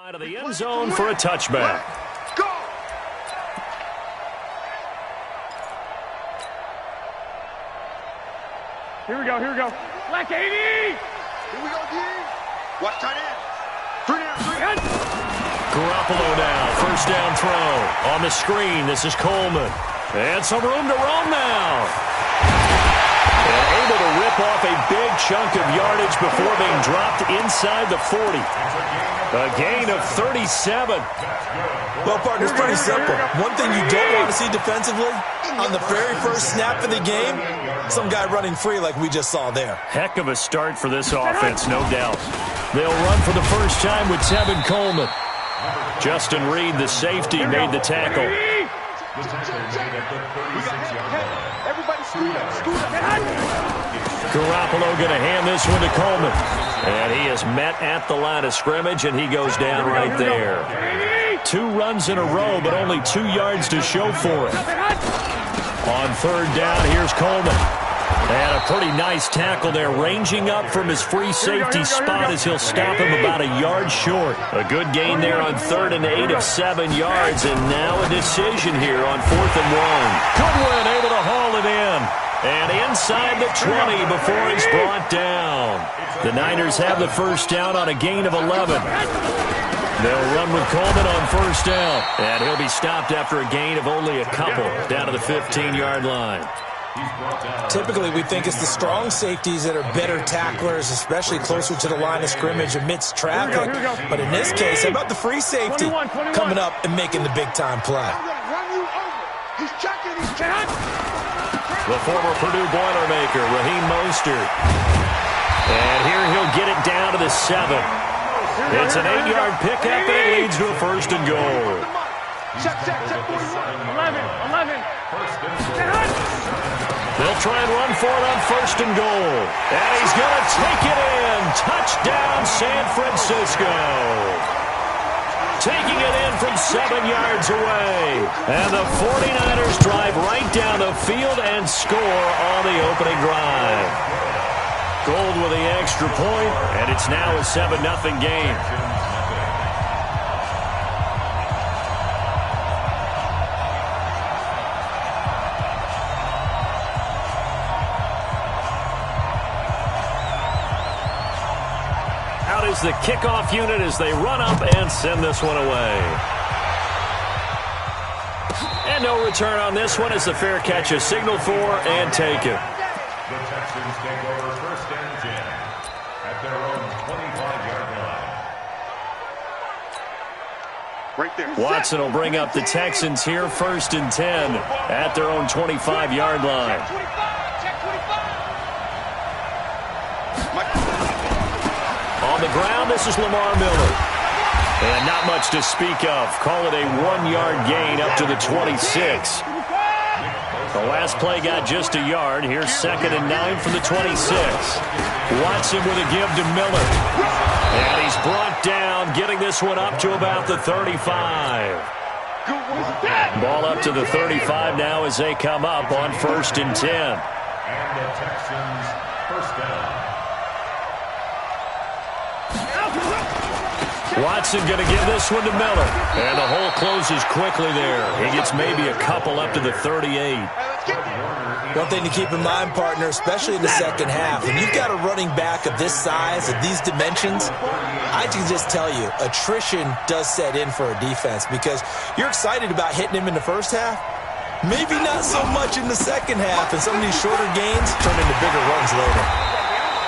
Wide of the end zone for a touchback. Go! Here we go. Black 80! Here we go, D. Watch tight end. 3 down. Garoppolo now, first down throw. On the screen, this is Coleman. And some room to roam now. And able to rip off a big chunk of yardage before being dropped inside the 40. A gain of 37. Well, partner, it's pretty simple. One thing you don't want to see defensively, on the very first snap of the game, some guy running free like we just saw there. Heck of a start for this offense, no doubt. They'll run for the first time with Tevin Coleman. Justin Reed, the safety, made the tackle. Everybody scoot up. Garoppolo going to hand this one to Coleman. And he is met at the line of scrimmage, and he goes down right there. 2 runs in a row, but only 2 yards to show for it. On third down, here's Coleman. And a pretty nice tackle there, ranging up from his free safety spot as he'll stop him about a yard short. A good gain there on 3rd and 8 of 7 yards, and now a decision here on 4th and 1. Goodwin able to haul it in. And inside the 20 before he's brought down. The Niners have the first down on a gain of 11. They'll run with Coleman on first down. And he'll be stopped after a gain of only a couple down to the 15-yard line. Typically, we think it's the strong safeties that are better tacklers, especially closer to the line of scrimmage amidst traffic. But in this case, how about the free safety coming up and making the big-time play? He's checking. The former Purdue Boilermaker, Raheem Mostert. And here he'll get it down to the 7. It's an 8-yard pickup, and it leads to a first and goal. Check. 11. They'll try and run for it on first and goal. And he's going to take it in. Touchdown, San Francisco. Taking it in from 7 yards away. And the 49ers drive right down the field and score on the opening drive. Gold with the extra point, and it's now a 7-0 game. Out is the kickoff unit as they run up and send this one away. And no return on this one as the fair catch is signaled for and taken. The Texans take over first and 10 at their own 25-yard line. Right there. Watson will bring up the Texans here first and 10 at their own 25-yard line. On the ground, this is Lamar Miller. And not much to speak of. Call it a 1-yard gain up to the 26. The last play got just a yard. Here's 2nd and 9 from the 26. Watson with a give to Miller. And he's brought down, getting this one up to about the 35. Ball up to the 35 now as they come up on first and 10. And the Texans first down. Watson going to give this one to Miller. And the hole closes quickly there. He gets maybe a couple up to the 38. One thing to keep in mind, partner, especially in the second half, when you've got a running back of this size, of these dimensions, I can just tell you, attrition does set in for a defense because you're excited about hitting him in the first half. Maybe not so much in the second half, and some of these shorter gains turn into bigger runs later.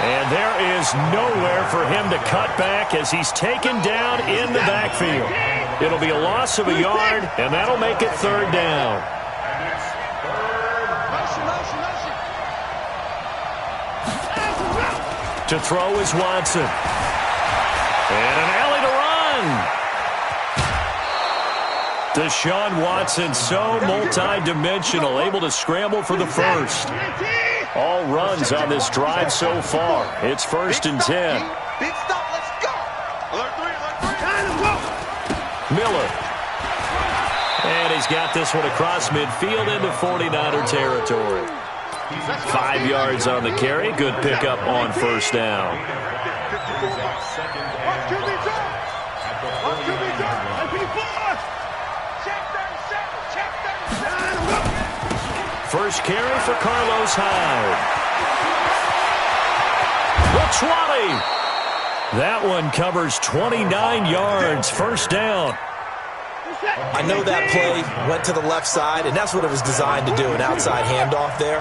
And there is nowhere for him to cut back as he's taken down in the backfield. It'll be a loss of a yard, and that'll make it 3rd down. To throw is Watson. And an alley to run. Deshaun Watson, so multi-dimensional, able to scramble for the first. All runs on this drive so far. It's first and 10. Big stop, let's go. Alert 3. Miller. And he's got this one across midfield into 49er territory. 5 yards on the carry. Good pickup on first down. First carry for Carlos Hyde. The 20. That one covers 29 yards. First down. I know that play went to the left side, and that's what it was designed to do, an outside handoff there.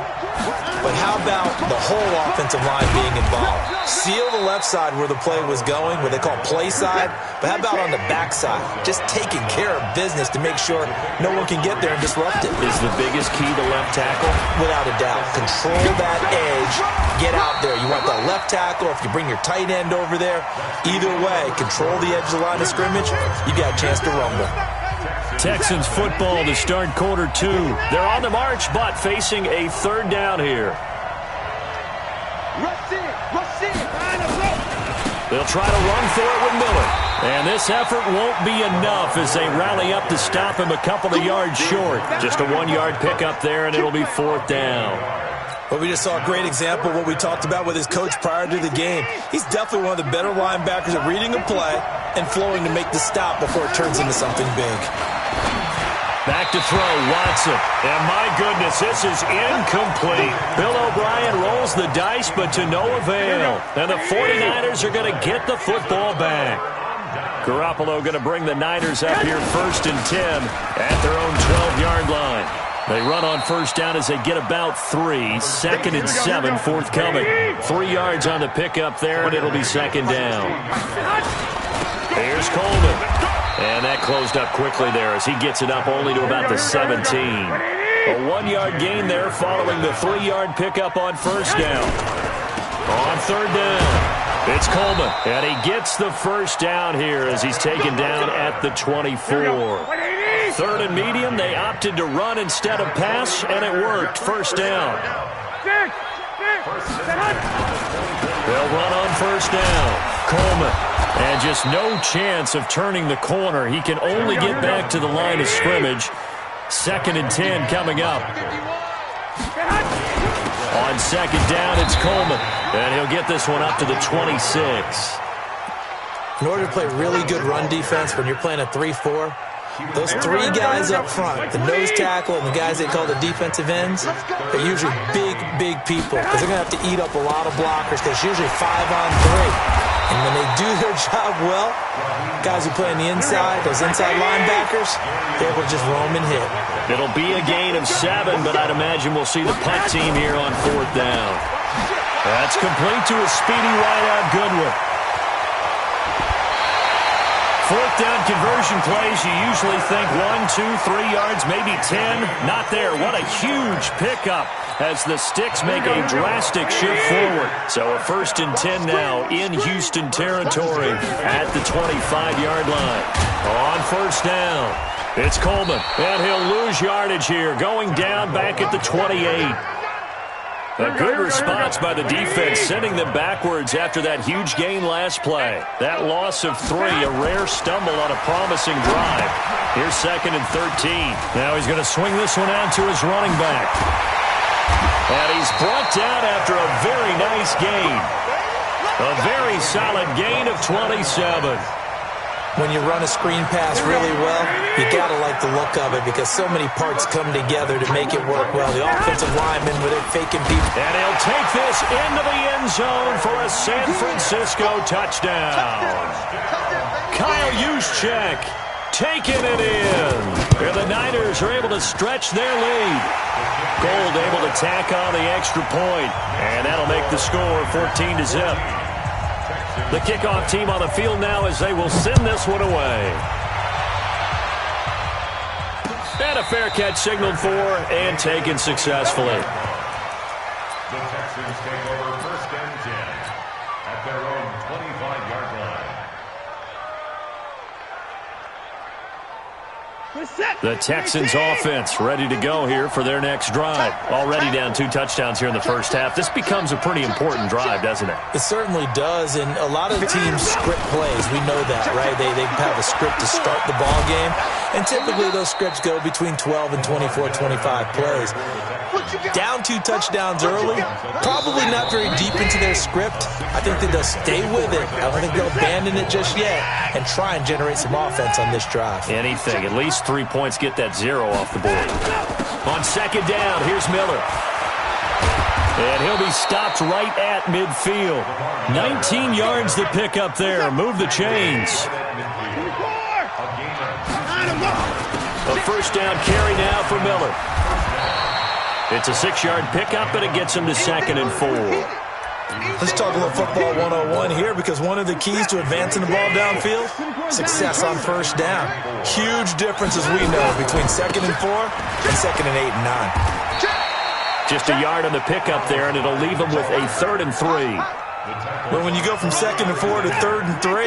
But how about the whole offensive line being involved? Seal the left side where the play was going, what they call play side, but how about on the back side? Just taking care of business to make sure no one can get there and disrupt it. Is the biggest key to left tackle? Without a doubt. Control that edge. Get out there. You want the left tackle, if you bring your tight end over there, either way, control the edge of the line of scrimmage, you got a chance to rumble. Texans football to start quarter 2. They're on the march, but facing a third down here. They'll try to run for it with Miller. And this effort won't be enough as they rally up to stop him a couple of yards short. Just a 1-yard pickup there, and it'll be fourth down. Well, we just saw a great example of what we talked about with his coach prior to the game. He's definitely one of the better linebackers at reading a play and flowing to make the stop before it turns into something big. Back to throw, Watson. And my goodness, this is incomplete. Bill O'Brien rolls the dice, but to no avail. And the 49ers are going to get the football back. Garoppolo going to bring the Niners up here first and 10 at their own 12-yard line. They run on first down as they get about 3. Second and 7 forthcoming. 3 yards on the pickup there, and it'll be second down. Here's Coleman. And that closed up quickly there as he gets it up only to about the 17. A 1-yard gain there following the 3-yard pickup on first down. On third down, it's Coleman. And he gets the first down here as he's taken down at the 24. Third and medium, they opted to run instead of pass, and it worked. First down. They'll run on first down. Coleman. And just no chance of turning the corner. He can only get back to the line of scrimmage. Second and 10 coming up. On second down, it's Coleman. And he'll get this one up to the 26. In order to play really good run defense when you're playing a 3-4, those 3 guys up front, the nose tackle and the guys they call the defensive ends, they're usually big people because they're going to have to eat up a lot of blockers because it's usually 5-on-3. And when they do their job well, guys who play on the inside, those inside linebackers, they're able to just roam and hit. It'll be a gain of 7, but I'd imagine we'll see the punt team here on fourth down. That's complete to a speedy wideout Goodwin. Fourth down conversion plays, you usually think 1, 2, 3 yards, maybe 10. Not there. What a huge pickup as the Sticks make a drastic shift forward. So a first and 10 now in Houston territory at the 25-yard line. On first down, it's Coleman, and he'll lose yardage here, going down back at the 28. A good response by the defense, sending them backwards after that huge gain last play. That loss of 3, a rare stumble on a promising drive. Here's second and 13. Now he's going to swing this one out to his running back. And he's brought down after a very nice gain. A very solid gain of 27. When you run a screen pass really well, you got to like the look of it because so many parts come together to make it work well. The offensive linemen, where they're faking people. And he'll take this into the end zone for a San Francisco touchdown. Kyle Juszczyk taking it in. And the Niners are able to stretch their lead. Gold able to tack on the extra point. And that'll make the score 14-0. The kickoff team on the field now as they will send this one away. And a fair catch signaled for and taken successfully. The Texans take over first and 10 at their own 25-yard line. The Texans offense ready to go here for their next drive. Already down 2 touchdowns here in the first half. This becomes a pretty important drive, doesn't it? It certainly does, and a lot of the teams script plays. We know that, right? They have a script to start the ball game, and typically those scripts go between 12 and 24, 25 plays. Down 2 touchdowns early, probably not very deep into their script. I think that they'll stay with it. I don't think they'll abandon it just yet and try and generate some offense on this drive. Anything, at least Just 3 points get that 0 off the board. On second down, here's Miller. And he'll be stopped right at midfield. 19 yards to pick up there. Move the chains. A first down carry now for Miller. It's a 6-yard pickup, and it gets him to 2nd and 4. Let's talk a little football 101 here, because one of the keys to advancing the ball downfield, success on first down. Huge difference, as we know, between 2nd and 4 and 2nd and 8 and 9. Just a yard on the pickup there, and it'll leave him with a 3rd and 3. But when you go from 2nd and 4 to 3rd and 3,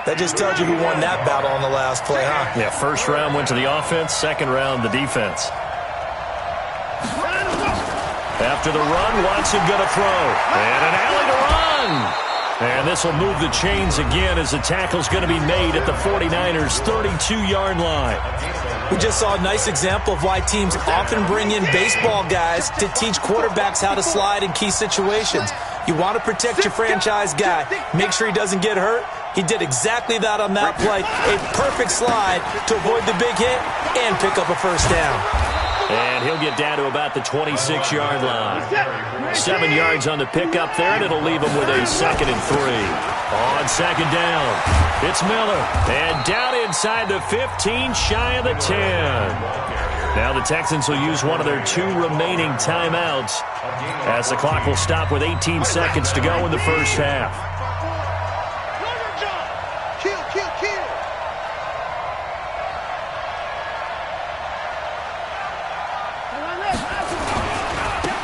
that just tells you who won that battle on the last play, huh? Yeah, first round went to the offense, second round the defense. After the run, Watson going to throw. And an alley to run. And this will move the chains again as the tackle's going to be made at the 49ers' 32-yard line. We just saw a nice example of why teams often bring in baseball guys to teach quarterbacks how to slide in key situations. You want to protect your franchise guy. Make sure he doesn't get hurt. He did exactly that on that play. A perfect slide to avoid the big hit and pick up a first down. And he'll get down to about the 26-yard line. 7 yards on the pickup there, and it'll leave him with a 2nd and 3. On second down, it's Miller. And down inside the 15, shy of the 10. Now the Texans will use one of their 2 remaining timeouts as the clock will stop with 18 seconds to go in the first half.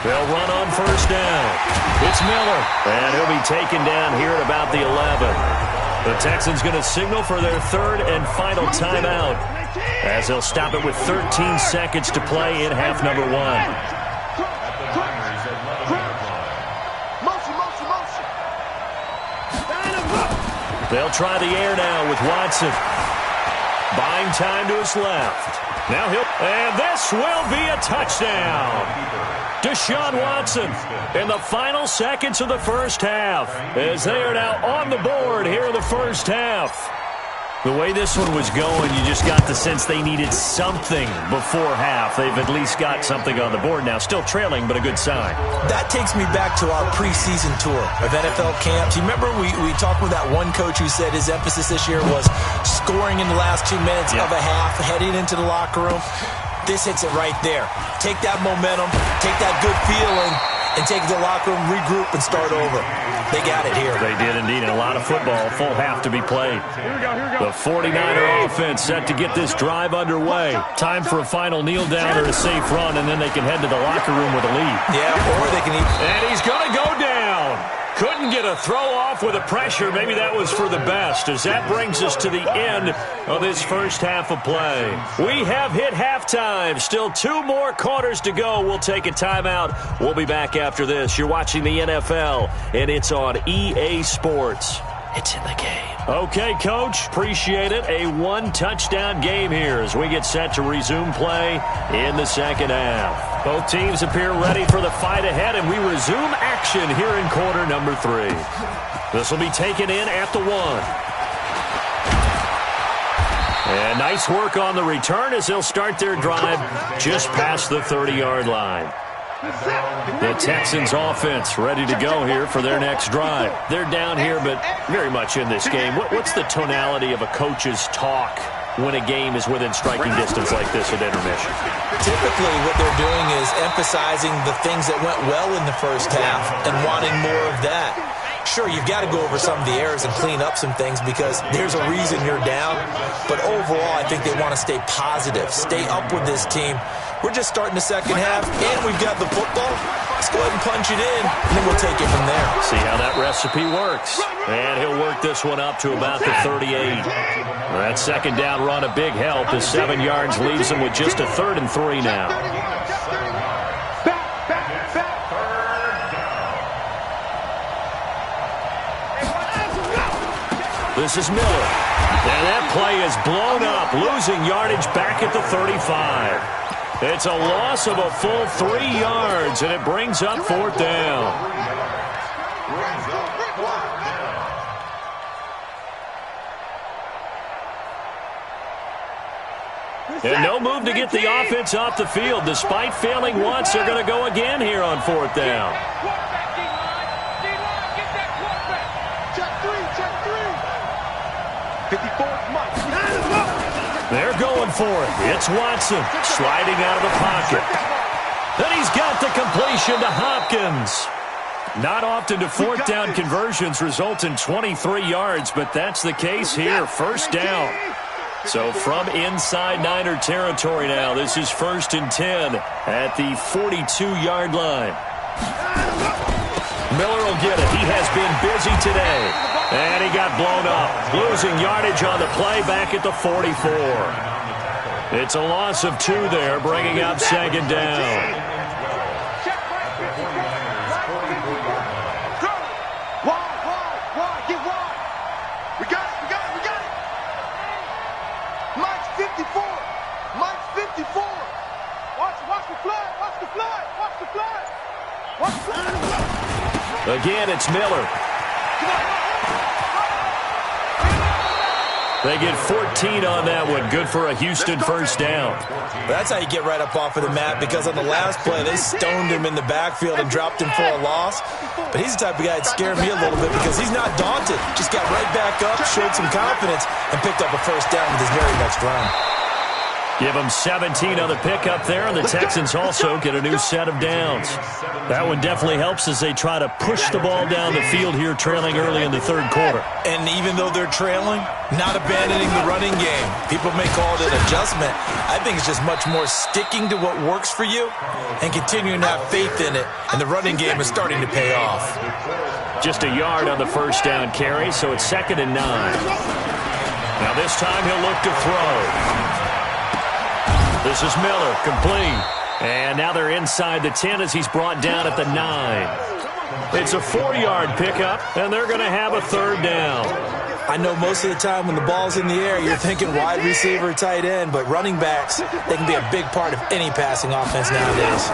They'll run on first down. It's Miller, and he'll be taken down here at about the 11. The Texans going to signal for their 3rd and final timeout as they'll stop it with 13 seconds to play in half number 1. They'll try the air now with Watson. Buying time to his left. Now and this will be a touchdown. Deshaun Watson in the final seconds of the first half as they are now on the board here in the first half. The way this one was going, you just got the sense they needed something before half. They've at least got something on the board now. Still trailing, but a good sign. That takes me back to our preseason tour of NFL camps. You remember we talked with that one coach who said his emphasis this year was scoring in the last 2 minutes of a half, heading into the locker room. This hits it right there. Take that momentum, take that good feeling, and take it to the locker room, regroup, and start over. They got it here. They did indeed, and a lot of football, full half to be played. Here we go. The 49er offense set to get this drive underway. Time for a final kneel down or a safe run, and then they can head to the locker room with a lead. Yeah, or they can eat. And he's going to go down. Couldn't get a throw off with the pressure. Maybe that was for the best, as that brings us to the end of this first half of play. We have hit halftime. Still 2 more quarters to go. We'll take a timeout. We'll be back after this. You're watching the NFL, and it's on EA Sports. It's in the game. Okay, Coach. Appreciate it. A 1-touchdown game here as we get set to resume play in the second half. Both teams appear ready for the fight ahead, and we resume action here in quarter number 3. This will be taken in at the 1. And nice work on the return as they'll start their drive just past the 30-yard line. The Texans offense ready to go here for their next drive. They're down here, but very much in this game. What's the tonality of a coach's talk when a game is within striking distance like this at intermission? Typically, what they're doing is emphasizing the things that went well in the first half and wanting more of that. Sure, you've got to go over some of the errors and clean up some things because there's a reason you're down. But overall, I think they want to stay positive, stay up with this team. We're just starting the second half, and we've got the football. Let's go ahead and punch it in, and then we'll take it from there. See how that recipe works. And he'll work this one up to about the 38. That second down run, a big help as 7 yards leaves him with just a 3rd and 3 now. This is Miller. And that play is blown up, losing yardage back at the 35. It's a loss of a full 3 yards, and it brings up 4th down. And no move to get the offense off the field. Despite failing once, they're going to go again here on 4th down. They're going for it. It's Watson sliding out of the pocket. Then he's got the completion to Hopkins. Not often do 4th down conversions result in 23 yards, but that's the case here. 1st down. So from inside Niner territory now, this is 1st and 10 at the 42-yard line. Miller will get it. He has been busy today. And he got blown up. Losing yardage on the play back at the 44. It's a loss of 2 there, bringing up 2nd down. Again, it's Miller. They get 14 on that one. Good for a Houston 1st down. That's how you get right up off of the mat, because on the last play, they stoned him in the backfield and dropped him for a loss. But he's the type of guy that scared me a little bit because he's not daunted. Just got right back up, showed some confidence, and picked up a 1st down with his very next run. Give them 17 on the pickup there, and the Texans also get a new set of downs. That one definitely helps as they try to push the ball down the field here, trailing early in the 3rd quarter. And even though they're trailing, not abandoning the running game. People may call it an adjustment. I think it's just much more sticking to what works for you and continuing to have faith in it, and the running game is starting to pay off. Just a yard on the 1st down carry, so it's 2nd and 9. Now this time he'll look to throw. This is Miller, complete. And now they're inside the 10 as he's brought down at the 9. It's a 4-yard pickup, and they're going to have a 3rd down. I know most of the time when the ball's in the air, you're thinking wide receiver, tight end, but running backs, they can be a big part of any passing offense nowadays.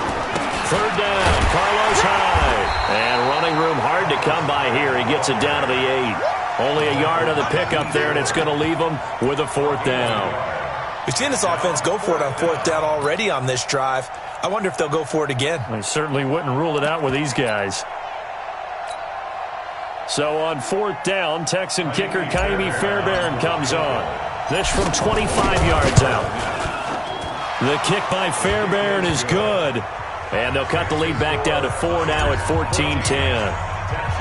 3rd down, Carlos Hyde. And running room hard to come by here. He gets it down to the 8. Only a yard on the pickup there, and it's going to leave him with a 4th down. We've seen this offense go for it on 4th down already on this drive. I wonder if they'll go for it again. I certainly wouldn't rule it out with these guys. So on 4th down, Texan kicker Kaimi Fairbairn comes on. This from 25 yards out. The kick by Fairbairn is good. And they'll cut the lead back down to 4 now at 14-10.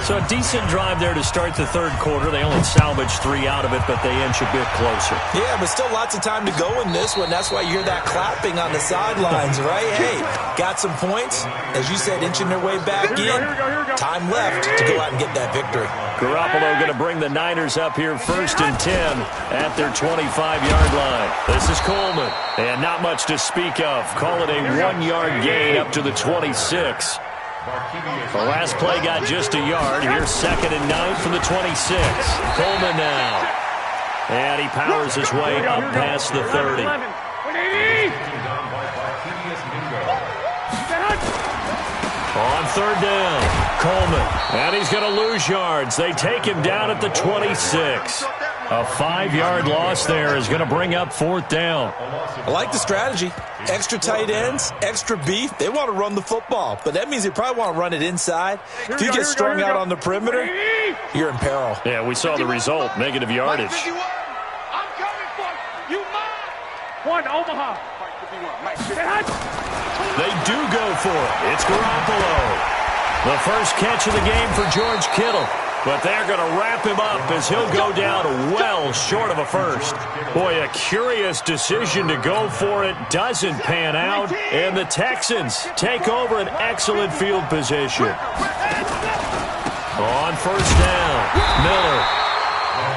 So a decent drive there to start the 3rd quarter. They only salvaged 3 out of it, but they inch a bit closer. Yeah, but still lots of time to go in this one. That's why you hear that clapping on the sidelines, right? Hey, got some points. As you said, inching their way back in. Here we go. Time left to go out and get that victory. Garoppolo going to bring the Niners up here 1st and 10 at their 25-yard line. This is Coleman. And not much to speak of. Call it a 1-yard gain up to the 26. The last play got just a yard. Here's 2nd and 9 from the 26. Coleman now. And he powers his way up past the 30. On 3rd down, Coleman. And he's going to lose yards. They take him down at the 26. A 5-yard loss there is going to bring up 4th down. I like the strategy. Extra tight ends, extra beef. They want to run the football, but that means they probably want to run it inside. If you get strung out on the perimeter, you're in peril. Yeah, we saw the result, negative yardage. I'm coming for you. One, Omaha. They do go for it. It's Garoppolo. The first catch of the game for George Kittle. But they're going to wrap him up as he'll go down well short of a first. Boy, a curious decision to go for it. Doesn't pan out. And the Texans take over an excellent field position. On 1st down, Miller.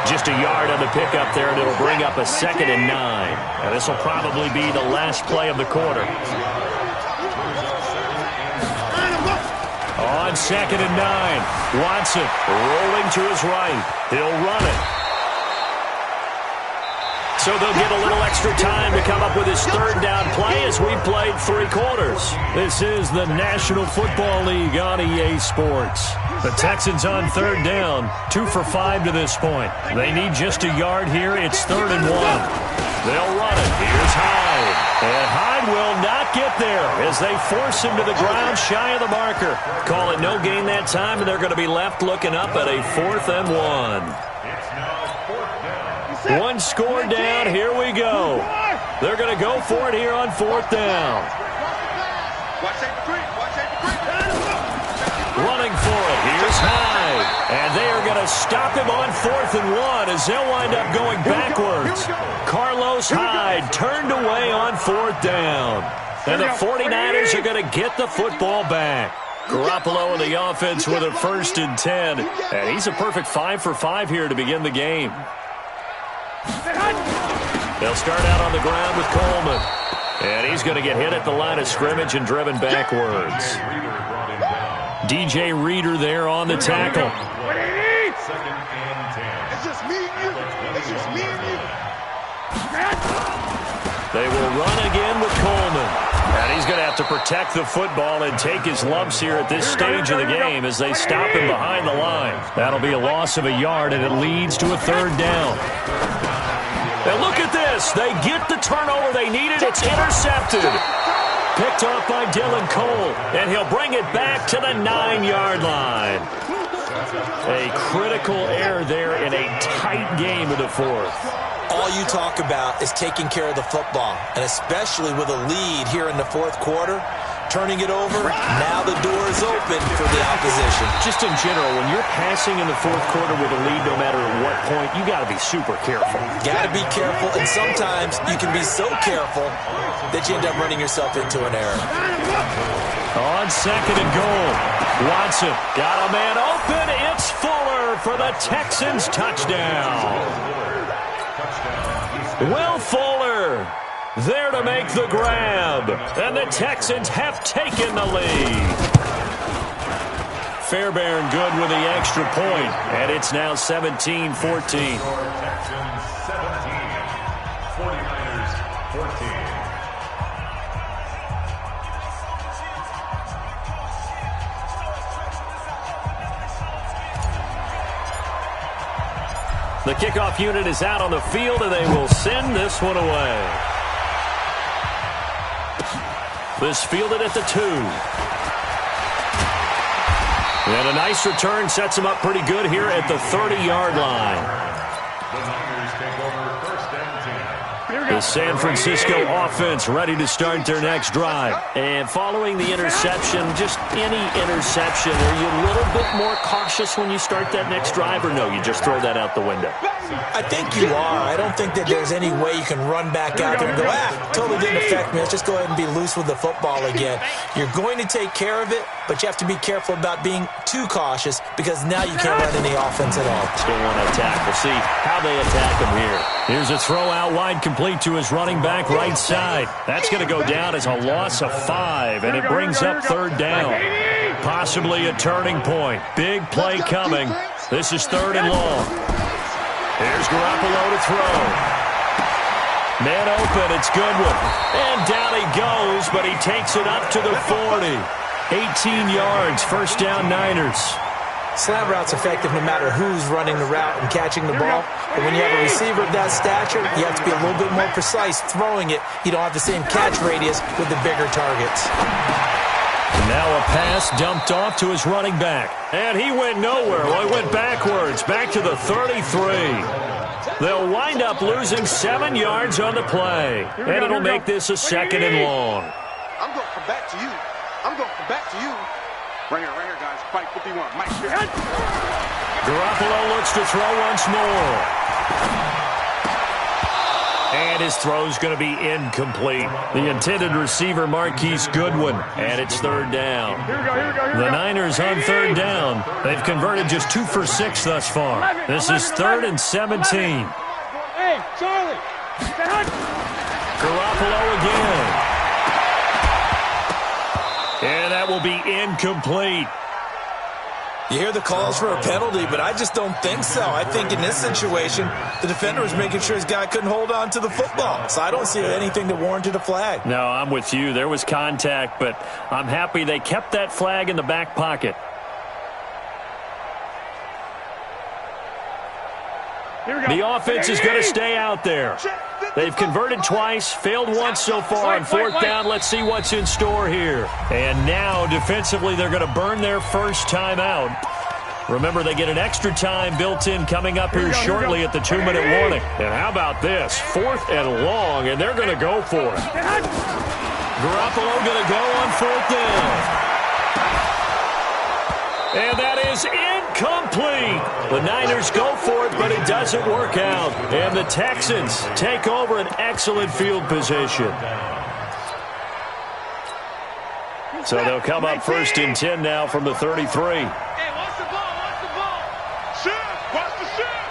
Just a yard on the pickup there, and it'll bring up a 2nd and 9. Now, this will probably be the last play of the quarter. On 2nd and 9, Watson rolling to his right. He'll run it. So they'll get a little extra time to come up with his 3rd down play as we played 3 quarters. This is the National Football League on EA Sports. The Texans on 3rd down, 2 for 5 to this point. They need just a yard here. It's 3rd and 1. They'll run it. Here's Hyde. And Hyde will not get there as they force him to the ground shy of the marker. Call it no gain that time, and they're going to be left looking up at a 4th and 1. One score down. Here we go. They're going to go for it here on 4th down. Running for it. Here's Hyde. And they are going to stop him on 4th and 1 as they'll wind up going backwards. Carlos Hyde turned away on 4th down. And the 49ers are going to get the football back. Garoppolo in the offense with a 1st and 10. And he's a perfect 5 for 5 here to begin the game. They'll start out on the ground with Coleman. And he's going to get hit at the line of scrimmage and driven backwards. DJ Reader there on the tackle. It's just me and you. It's just me and you. They will run again with Coleman. And he's going to have to protect the football and take his lumps here at this stage of the game as they stop him behind the line. That'll be a loss of a yard, and it leads to a 3rd down. And look at this. They get the turnover they needed. It's intercepted. Picked off by Dylan Cole, and he'll bring it back to the 9-yard line. A critical error there in a tight game of the 4th. All you talk about is taking care of the football, and especially with a lead here in the 4th quarter, turning it over, now the door is open for the opposition. Just in general, when you're passing in the 4th quarter with a lead, no matter at what point, you got to be super careful. Got to be careful, and sometimes you can be so careful that you end up running yourself into an error. On 2nd and goal, Watson got a man open. It's Fuller for the Texans touchdown. Will Fuller there to make the grab, and the Texans have taken the lead. Fairbairn good with the extra point, and it's now 17-14. Texans 17, 49ers 14. The kickoff unit is out on the field, and they will send this one away. This fielded at the 2. And a nice return sets him up pretty good here at the 30-yard line. The Niners take over 1st and 10. The San Francisco offense ready to start their next drive. And following the interception, just any interception, are you a little bit more cautious when you start that next drive, or no, you just throw that out the window? I think you are. I don't think that there's any way you can run back out there and go, totally didn't affect me. Let's just go ahead and be loose with the football again. You're going to take care of it, but you have to be careful about being too cautious because now you can't run any offense at all. Still want to attack. We'll see how they attack him here. Here's a throw out wide complete to his running back right side. That's going to go down as a loss of 5, and it brings up 3rd down. Possibly a turning point. Big play coming. This is 3rd and long. Here's Garoppolo to throw. Man open, it's Goodwin. And down he goes, but he takes it up to the 40. 18 yards, 1st down Niners. Slant route's effective no matter who's running the route and catching the ball. But when you have a receiver of that stature, you have to be a little bit more precise throwing it. You don't have the same catch radius with the bigger targets. Now a pass dumped off to his running back. And he went nowhere. Well, he went backwards, back to the 33. They'll wind up losing 7 yards on the play. And it'll make this a 2nd and long. I'm going to come back to you. I'm going to come back to you. Right here, guys. Fight 51. Mike. Garoppolo looks to throw once more. And his throw's going to be incomplete. The intended receiver, Marquise Goodwin, and it's 3rd down. The Niners on 3rd down. They've converted just 2 for 6 thus far. This is 3rd and 17. Hey, Charlie. Garoppolo again. And that will be incomplete. You hear the calls for a penalty, but I just don't think so. I think in this situation, the defender was making sure his guy couldn't hold on to the football. So I don't see anything that warranted a flag. No, I'm with you. There was contact, but I'm happy they kept that flag in the back pocket. The offense is going to stay out there. They've converted twice, failed once so far on fourth down. Let's see what's in store here. And now, defensively, they're going to burn their first timeout. Remember, they get an extra time built in coming up here shortly at the 2-minute warning. And how about this? 4th and long, and they're going to go for it. Garoppolo going to go on 4th down. And that is incomplete. The Niners go for it, but it doesn't work out. And the Texans take over an excellent field position. So they'll come up 1st and 10 now from the 33. Hey, watch the ball, watch the ball. Shoot, watch the shoot.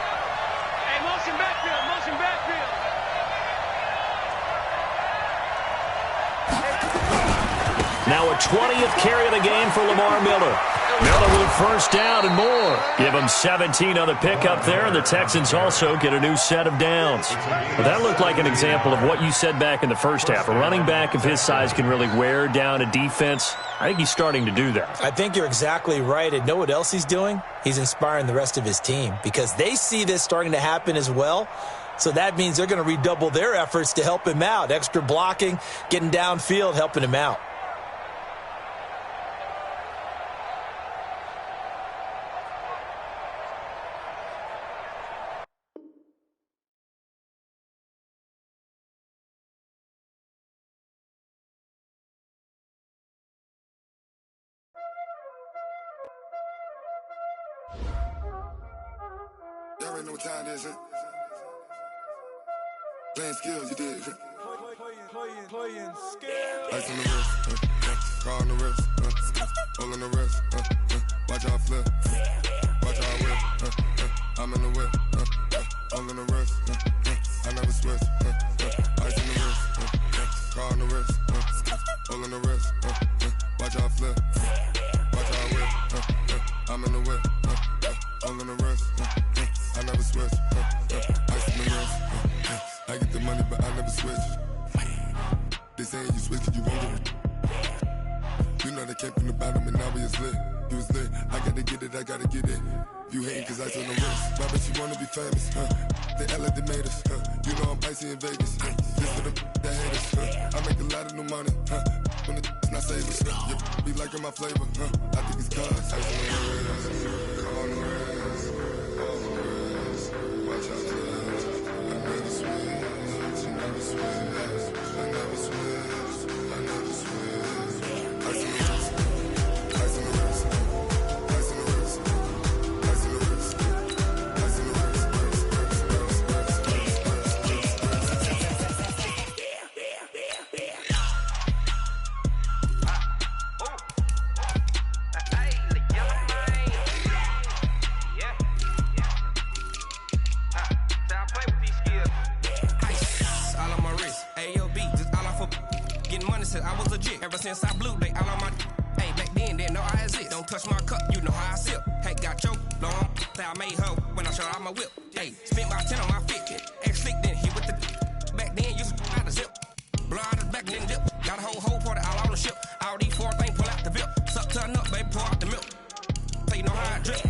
Hey, motion backfield, motion backfield. Now a 20th carry of the game for Lamar Miller. Miller with first down and more. Give him 17 on the pickup there, and the Texans also get a new set of downs. But that looked like an example of what you said back in the first half. A running back of his size can really wear down a defense. I think he's starting to do that. I think you're exactly right. And know what else he's doing? He's inspiring the rest of his team because they see this starting to happen as well. So that means they're going to redouble their efforts to help him out. Extra blocking, getting downfield, helping him out. Y'all already know what time it is, huh? Playing skills, you did. Playing skills. Ice on the wrist, car on the wrist, hole in the wrist, watch out flip, watch out whip, I'm in the whip, hole in the wrist, I never switch, ice on the wrist, car on the wrist, hole in the wrist, watch out flip, watch out whip, I'm in the whip, hole in the wrist, I never switch, ice on the wrist, I get the money but I never switch. They saying you switch 'cause you won't get it. You know they came from the bottom and now we is lit. You was lit, I gotta get it, I gotta get it. You hating 'cause ice on the wrist. Why bet you wanna be famous, They act like they made us, You know I'm icy in Vegas, This for the that hate us, I make a lot of new money, When the not savers, You be liking my flavor, I think it's cause ice on the wrist, on the wrist, on the wrist. Watch out, I never switch, I never switch, I never switch, I never switch. Ice on the wrist, ice on the wrist, ice on the wrist, ice on the wrist, ice on the wrist. I was legit ever since I blew they all on my hey back then didn't know I exist. Don't touch my cup, you know how I sip. Hey, got choked, long say I made her when I showed out my whip. Hey, spent about 10 on my fit. Ex slick then he with the back then used to out the zip. Blow out the back then dip. Got a whole party all on the ship. All these 4 things pull out the VIP. Suck turn up, baby, pour out the milk. So you know how I drip.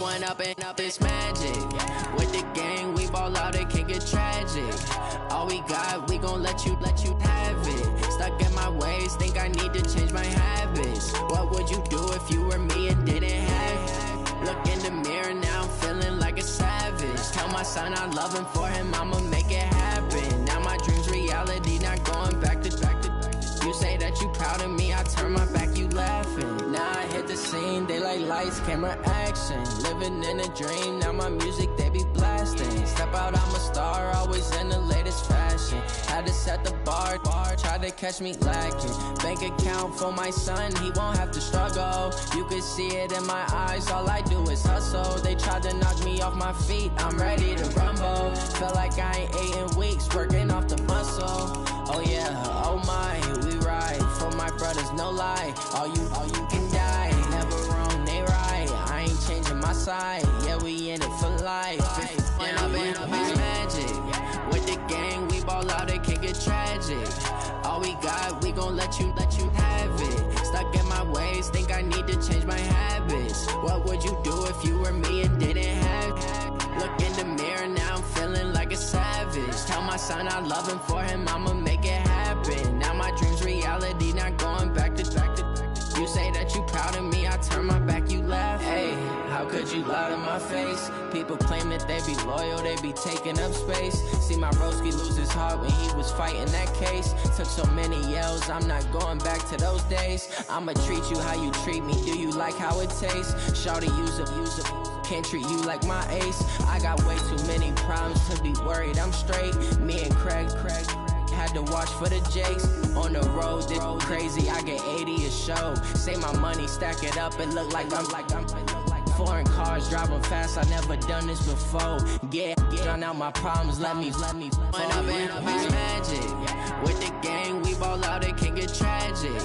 one up and up, it's magic. With the gang, we ball out, it can get tragic. All we got, we gon' let you have it. Stuck in my ways, think I need to change my habits. What would you do if you were me and didn't have it? Look in the mirror now, I'm feeling like a savage. Tell my son I love him, for him I'ma make it happen. Now my dream's reality, not going back to. You say that you proud of me, I turn my back, you laughing. Now I hit the scene, they like lights, camera, action. Living in a dream, now my music, they be blasting. Step out, I'm a star, always in the latest fashion. Had to set the bar, try to catch me lacking. Bank account for my son, he won't have to struggle. You can see it in my eyes, all I do is hustle. They tried to knock me off my feet, I'm ready to rumble. Feel like I ain't ate in weeks, working off the muscle. Oh yeah, oh my, we ride for my brothers, no lie. All you can die, never wrong, they right. I ain't changing my side, yeah, we in it for life. When up and up, it's magic. With the gang, we ball out, it can get tragic. All we got, we gon' let you have it. Stuck in my ways, think I need to change my habits. What would you do if you were me and didn't have it? Look in the mirror, now I'm feeling like a savage. Tell my son I love him, for him I'ma make it happen. Now my dream's reality, not going back to. You say that you proud of me, I turn my back, you laugh. Hey, how could you lie to my face? People claim that they be loyal, they be taking up space. See my broski lose his heart when he was fighting that case. Took so many yells, I'm not going back to those days. I'ma treat you how you treat me, do you like how it tastes? Shawty, use up, can't treat you like my ace. I got way too many problems to be worried, I'm straight. Me and Craig had to watch for the Jakes. On the road, this crazy, I get 80 a show. Say my money, stack it up, it look like I'm foreign cars, driving fast, I never done this before. Get drown out my problems, let me When up and up, it's magic. With the gang, we ball out, it can get tragic.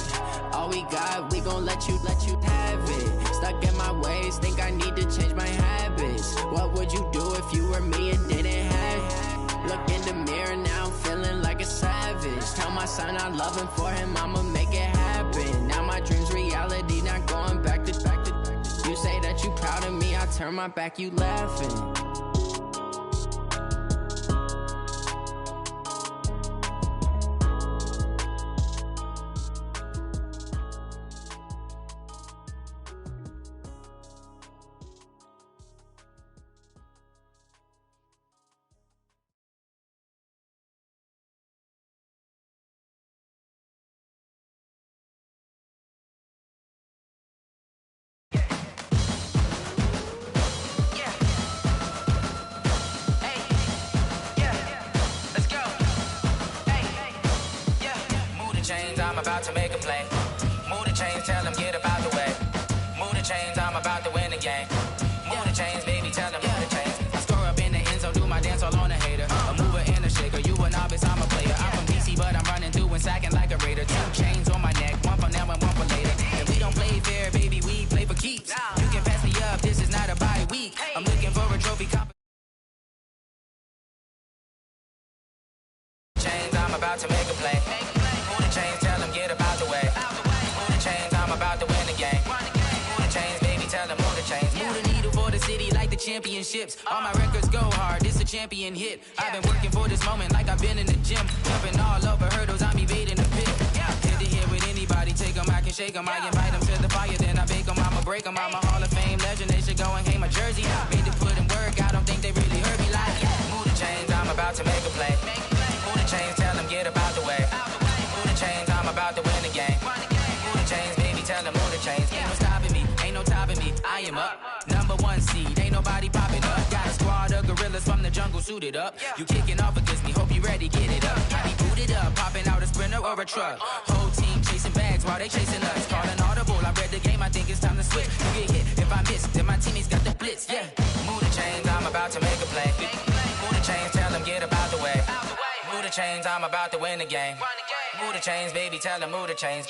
All we got, we gon' let you have it. Stuck in my ways, think I need to change my habits. What would you do if you were me and didn't have it? Look in the mirror, now I'm feeling like a savage. Tell my son I love him, for him I'ma make it happen. Now my dream's reality, not going back to. You say that you proud of me, I turn my back, you laughing. I'm about to make a play. Move the chains, tell them get up out the way. Move the chains, I'm about to win the game. Move the chains, baby, tell them move the chains. I score up in the end zone, do my dance all on a hater. A mover and a shaker, you a novice, I'm a player. I'm from DC, but I'm running through and sacking like a raider. 2 chains on my neck, one for now and one for later. And we don't play fair, baby, we play for keeps. You can pass me up, this is not a bye week. I'm looking for a trophy chains, I'm about to make a play. Move the chains, tell them get up out the way. Move the chains, I'm about to win the game. Move the chains, baby, tell them move the chains. Move the needle for the city like the championships. All my records go hard, this a champion hit. I've been working for this moment like I've been in the gym. Jumping all over hurdles, I'm evading the pit. Hit to hit with anybody, take them, I can shake them. I invite them to the fire, then I bake them, I'ma break them. I'm a Hall of Fame legend, they should go and hang my jersey. Made to put in work, I don't think they really heard me like. Move the chains, I'm about to make a play. Move the chains, tell them get up out the way. Move the chains, I'm about to win the game. Move the chains, baby, tell them move the chains. Ain't no stopping me, ain't no topping me. I am up, #1 seed, ain't nobody popping up. Got a squad of gorillas from the jungle suited up. You kicking off against me, hope you ready, get it up. I be booted up, popping out a Sprinter or a truck. Whole team chasing bags while they chasing us. Calling audible, I read the game, I think it's time to switch. You get hit, if I miss, then my teammates got the blitz, yeah. Move the chains, I'm about to make a play. Move the chains, tell them get up out the way. Move the chains, I'm about to win the game. Move the chains, baby, tell them move the chains.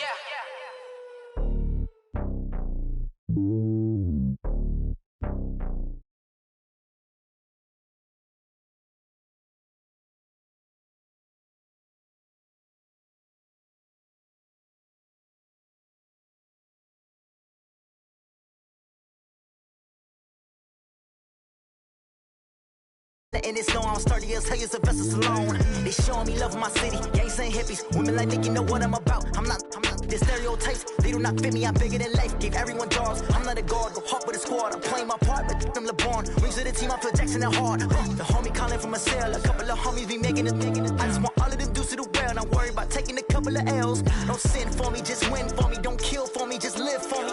And it's no, I'm sturdy as hell as a vessel alone. They showing me love in my city. Gangs ain't hippies. Women like Nick, you know what I'm about. I'm not. The stereotypes, they do not fit me. I'm bigger than life. Gave everyone dogs. I'm not a guard. Go hard with a squad. I'm playing my part, but them LeBron. Rings to the team, I feel Jackson and hard. The homie calling from a cell. A couple of homies be making it. I just want all of them dudes to do well. Not worry about taking a couple of L's. Don't sin for me, just win for me. Don't kill for me, just live for me.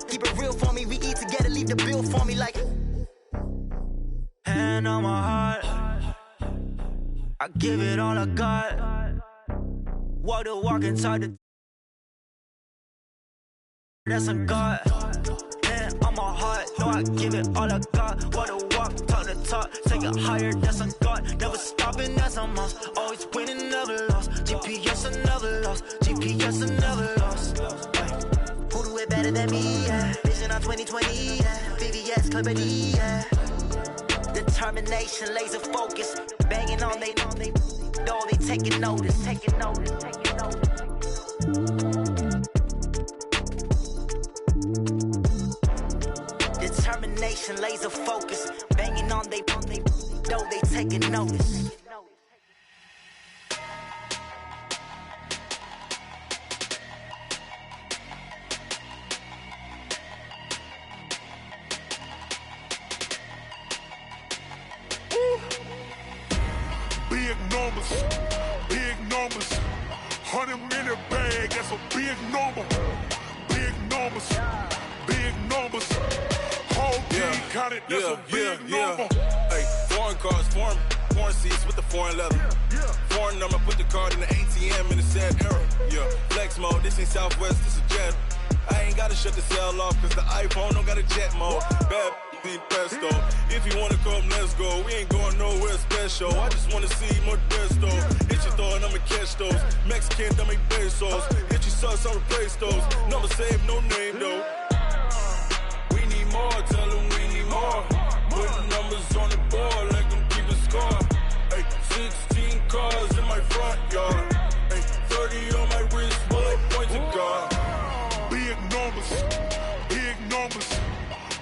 Keep it real for me. We eat together, leave the bill for me like. Hand on my heart, I give it all I got. Walk the walk inside the. That's a God. Hand on my heart, no, I give it all I got. Walk the walk, talk the talk, take it higher. That's a God. Never stopping, that's a must. Always winning, never lost. GPS, I never lost. GPS, I never lost. Who do it better than me? Yeah. Vision on 2020. Yeah. VVS, Clarity. Yeah. Determination, laser focus, banging on they know they taking notice. Determination, laser focus, banging on they know they taking notice. Big numbers, 100-minute bag, that's a big number. Big numbers, whole team counted, that's a big number. Hey, foreign cars, foreign seats with the foreign leather. Foreign number, put the card in the ATM in the sad era. Yeah, flex mode, this ain't Southwest, this is Jet. I ain't gotta shut the cell off, cause the iPhone don't got a jet mode. Bad need pesto. If you wanna come, let's go. We ain't going nowhere special. I just wanna see more desto. Hit your throw and I'ma catch those. Mexican, don't make pesos. Hit your sauce, I'll replace those. Number save, no name though. We need more, tell them we need more. Put numbers on the board, let them keep a score. Hey, 16 cars in my front yard. Hey, 30 on my wrist, bullet point to God. Big numbers,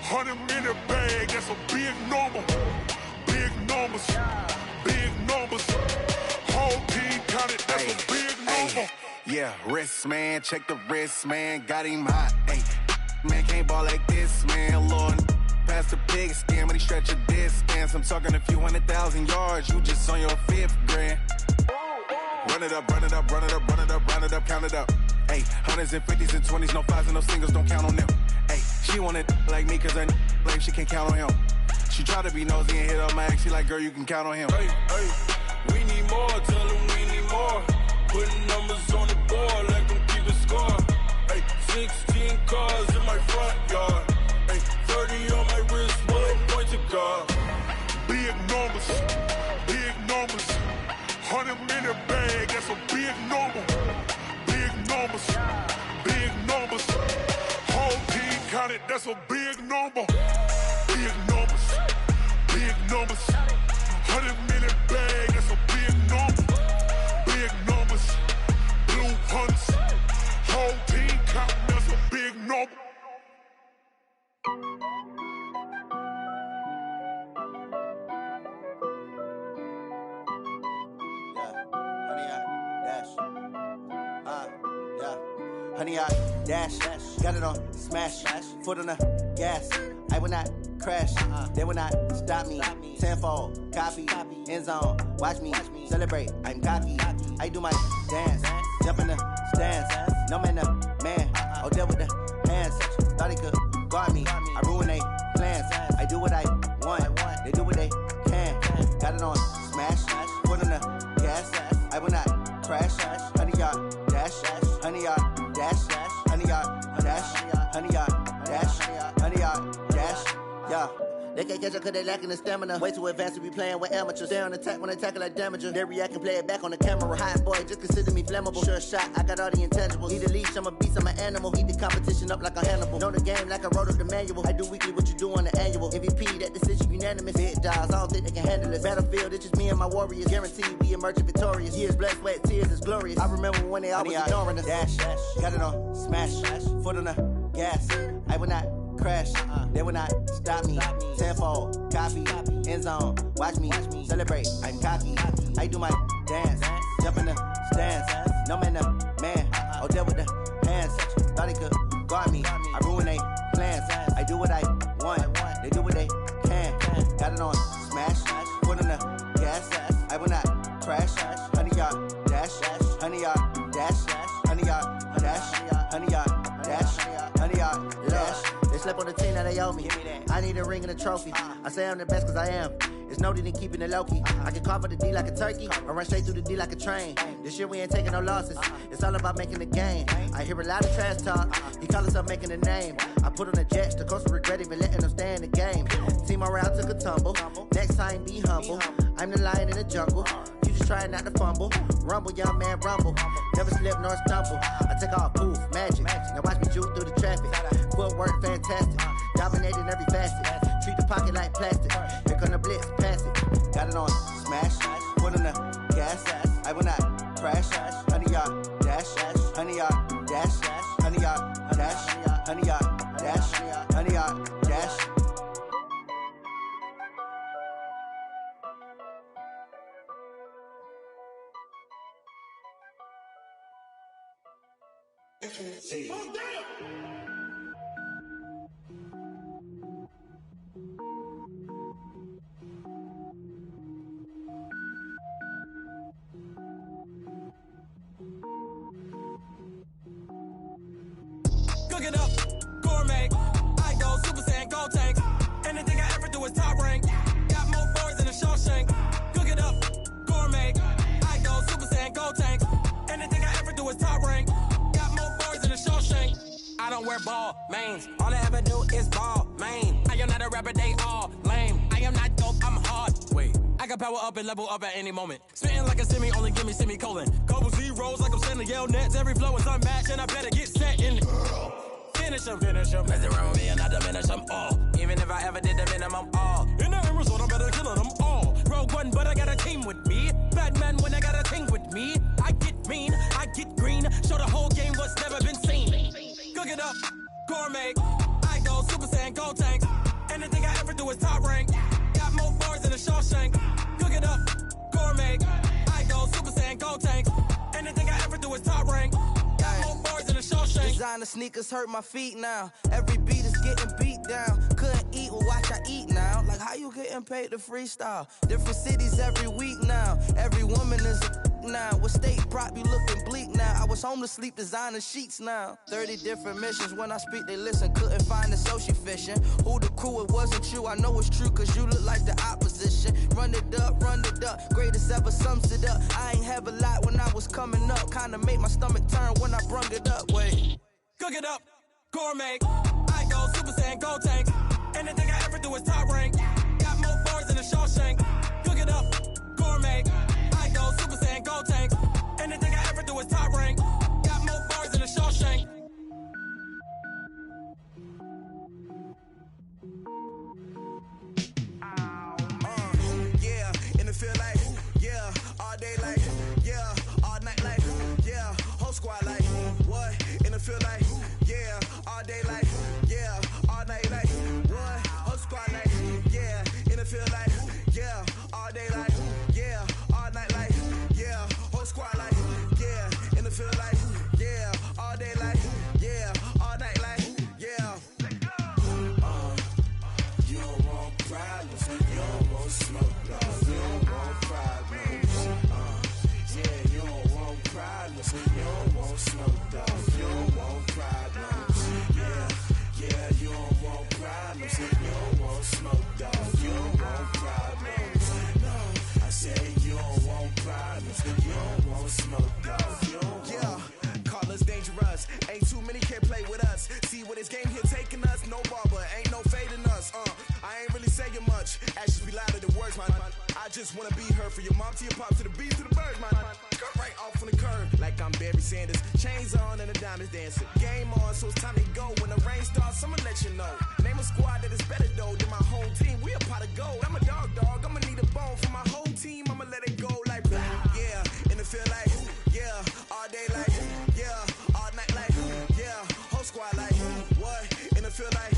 100-minute bag, that's a big number. Big numbers, whole team counted, that's a big number. Yeah, wrist man, check the wrist man, got him hot. Ay, man can't ball like this, man. Lord, past the pig skin when he stretch a distance. I'm talking a few 100,000 yards, you just on your 5th grand. Run it up, count it up. Ay, hundreds and 50s and 20s, no 5s and no singles, don't count on them. Ay, she want it like me, cause her like she can't count on him. She try to be nosy and hit up my ex, she like, girl, you can count on him. Hey, we need more, tell them we need more. Putting numbers on the board, let them keep a score. Hey, 16 cars in my front yard. Hey, 30 on my wrist, bullet point to God. Big numbers, 100-minute bag, that's a big number. Big numbers, whole team counted, that's a big number. Big numbers, 100-minute bag, that's a big number. Big numbers, blue hunts, whole team counting, that's a big number. Honey, I dash, got it on smash, foot on the gas. I will not crash, they will not stop me. Tenfold, copy, end zone, watch me celebrate. I'm cocky, I do my dance, jump in the stands. No man, the man, oh, deal with the hands. Thought he could guard me, I ruin they plans. I do what I want, they do what they can. Got it on smash, foot on the gas. I will not crash, honey, y'all dash, honey, y'all dash, honey, y'all dash, honey, y'all dash, honey, y'all dash, yeah. They can't catch up cause they lacking the stamina. Way too advanced to be playing with amateurs. Stay on attack when they tackle like damager. They react and play it back on the camera. Hot boy, just consider me flammable. Sure shot, I got all the intangibles. Need a leash, I'm a beast, I'm an animal. Heat the competition up like a Hannibal. Know the game like I wrote up the manual. I do weekly what you do on the annual. MVP, that decision unanimous. Big dials, I don't think they can handle it. Battlefield, it's just me and my warriors. Guaranteed we emerging victorious. Years, blood, sweat, tears, it's glorious. I remember when they always ignoring us. Dash, got it on smash, foot on the gas. I will not crash. They will not stop me. Tenfold, copy, end zone. Watch me celebrate. I'm cocky. I do my dance. Jump in the stands. No man, the man. Oh, there with the hands. Thought he could guard me. I ruin they plans. I do what I want. They do what they can. Got it on smash. Put on the gas. I will not crash. 100-yard dash. 100-yard dash. 100-yard dash. 100-yard dash. 100-yard dash. They slept on the team, now they owe me. I need a ring and a trophy. I say I'm the best cause I am. It's no need in keeping it low-key. I can carve for the D like a turkey, or run straight through the D like a train. This year we ain't taking no losses. It's all about making the game. I hear a lot of trash talk. He call us up making a name. I put on the Jets, the coach will regret even letting them stay in the game. Team around took a tumble. Next time be humble. I'm the lion in the jungle. You just trying not to fumble. Rumble, young man, rumble. Never slip nor stumble. I take off, poof, magic. Now watch me juke through the traffic. Footwork fantastic. Dominating every facet. Treat the pocket like plastic. Here come the blitz, pass it. Got it on smash. Put on the gas. I will not crash. 100-yard dash. 100-yard dash. 100-yard dash. 100-yard dash. 100-yard dash. Cook it up, gourmet. I go Super Saiyan, go tank. Anything I ever do is top rank. Got more boys than a Shawshank. Cook it up, gourmet. I go Super Saiyan, go tank. Anything I ever do is top rank. Got more boys than a Shawshank. I don't wear ball mains. All I ever do is ball main. I am not a rapper, they all lame. I am not dope, I'm hard. Wait, I can power up and level up at any moment. Spitting like a semi, only give me semicolon. Couple zeros like I'm sending Yale Nets. Every flow is unmatched and I better get set in it. Finish them. Mess around with me and I diminish them all. Even if I ever did the minimum all. In the end result, I'm better killing them all. Rogue One, but I got a team with me. Batman when I got a team with me. I get mean, I get green. Show the whole game what's never been seen. Cook it up, gourmet. I go Super Saiyan, go tank. Anything I ever do is top rank. Got more bars than a Shawshank. Cook it up, gourmet. I go Super Saiyan, go tank. Anything I ever do is top rank. Got more bars than a Shawshank. Designer sneakers hurt my feet now. Every beat is getting beat down. Couldn't eat, well watch I eat now. Like how you getting paid to freestyle? Different cities every week now. Every woman is a now. With state prop, you looking bleak now. I was home to sleep, designer sheets now. 30 different missions. When I speak, they listen. Couldn't find the social fishing. Who the crew? It wasn't you. I know it's true, cause you look like the opposition. Run it up. Greatest ever sums it up. I ain't have a lot when I was coming up. Kinda made my stomach turn when I brung it up. Wait. Cook it up, gourmet. I go Super Saiyan, go tank. Anything I ever do is top rank. Got more bars than a Shawshank. Cook it up, gourmet. I go Super Saiyan, go tank. Anything I ever do is top rank. Got more bars than a Shawshank. Yeah, in the field like, yeah, all day like, yeah, all night like, yeah, whole squad like, what? In the field like, yeah, all day like, yeah, all night like, what? Whole squad like, yeah, in the field like, yeah, all day like, yeah, all night like, yeah, whole squad like, yeah, in the field like, yeah, all day like, yeah, all night like, yeah. You don't want problems, you don't want smoke, dog. You don't want problems. Yeah, you don't want problems, you don't want smoke, dog. You don't want problems. Yeah, you don't want problems, you don't want smoke, dog. You don't want problems. No, I said you don't want problems, you don't want smoke, dog. You don't Yeah, call us dangerous. Ain't too many can play with us. See what this game here taking us. No barber, ain't no fading us. I ain't really saying much. Actions be louder than words, man. I just wanna be heard for your mom to your pop to the beat to the birds, man. Cut right off on the curb like I'm Barry Sanders. Chains on and the diamonds dancing. Game on, so it's time to go. When the rain starts, I'ma let you know. Name a squad that is better though than my home team. We a pot of gold. I'm a dog. I'ma need a bone for my whole team. I'ma let it go like blah. Yeah, in the field like, yeah, all day like, yeah, all night like, yeah, whole squad like, what? In the field like,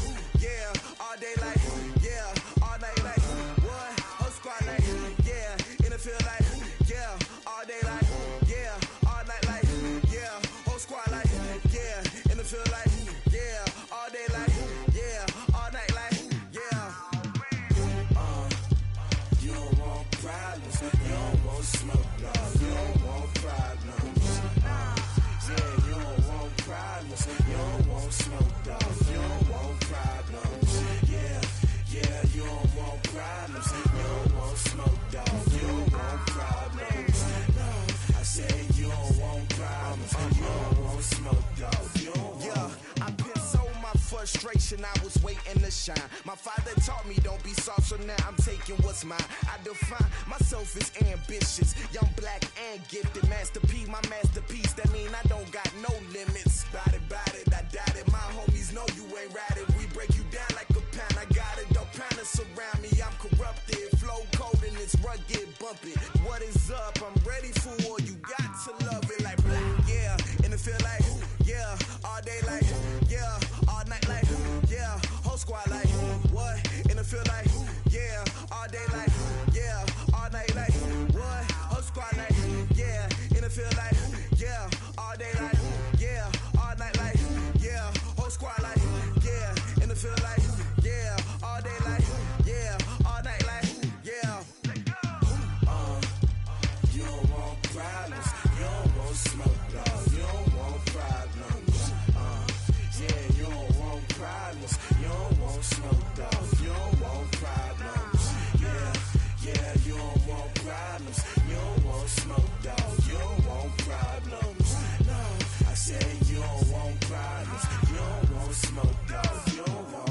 frustration, I was waiting to shine. My father taught me don't be soft, so now I'm taking what's mine. I define myself as ambitious, young, black, and gifted. Master P, my masterpiece, that mean I don't got no limits. Bout it, I doubt it. My homies know you ain't ratted. We break you down like a pound, I got it. Don't panic surround me, I'm corrupted. Flow cold and it's rugged, bump it. What is up? I'm ready for war. You got to love it like black, yeah. And it feel like, yeah. All day like, yeah. All night like, yeah. Whole squad like, what? And it feel like, yeah. All day like, yeah. All night like, what? Whole squad like, yeah. And it feel like, yeah. All day like, yeah. All night like, yeah. Whole squad like, yeah. And it feel like, yeah. All day like, yeah. All night like, yeah. You don't want problems. You don't want smoke, dog. You don't want problems. Yeah, you don't want problems. You don't want smoke, dog. You don't want problems. Yeah, you don't want problems. You don't want smoke, dog. You don't want problems. No, I said you don't want problems. You don't want smoke, dog. You don't want.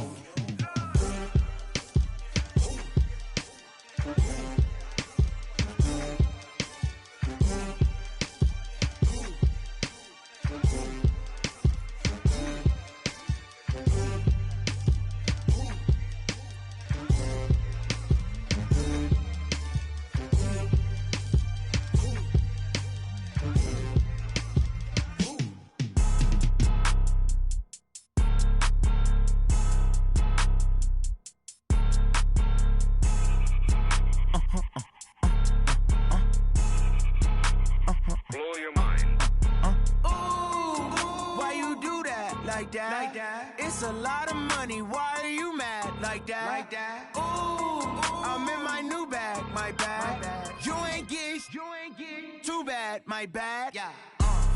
Blow your mind. Why you do that? Like that? It's a lot of money. Why are you mad? Like that? Ooh, I'm in my new bag. My bad. You ain't get. Too bad. My bad. Yeah.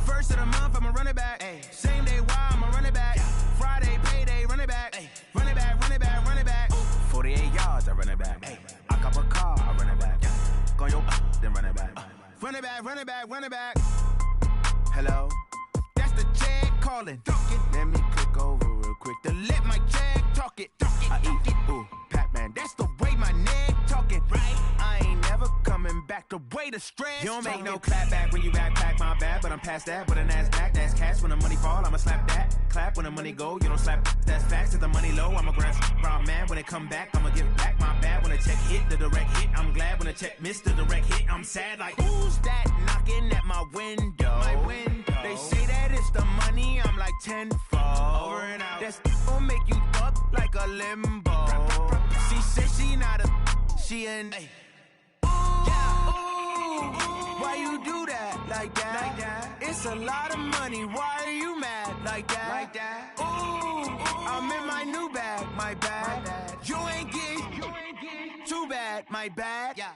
First of the month, I'ma run it back. Ay. Same day, why I'ma run it back. Yeah. Friday, payday, run it back. Ay. Run it back, run it back, run it back. 48 yards, I run it back. Ay. I cop a car, I run it back. Yeah. Go your then run it back. Run it back, run it back, run it back. Hello? That's the jag calling. Let me click over real quick to let my jag talk it. I eat it, ooh, Pac-Man. That's the way my neck talking. Right? I ain't never coming back the way the stress. You don't make no clap back when you backpack, my bad. But I'm past that with a NASDAQ. That's cash when the money fall, I'ma slap that. Clap when the money go, you don't slap. That's facts. If the money low, I'ma grab brown man. When it come back, I'ma give back my bad. When the check hit, the direct hit. I'm glad when the check missed the direct hit. I'm sad like, who's that knocking at my window? My window. They say that it's the money, I'm like tenfold. Over and out. That's gon' make you fuck like a limbo. She said she not a, she an. Why you do that? Like that? It's a lot of money. Why are you mad? Like that? Ooh, I'm in my new bag. My bad. You ain't get. Too bad. My bad. Yeah.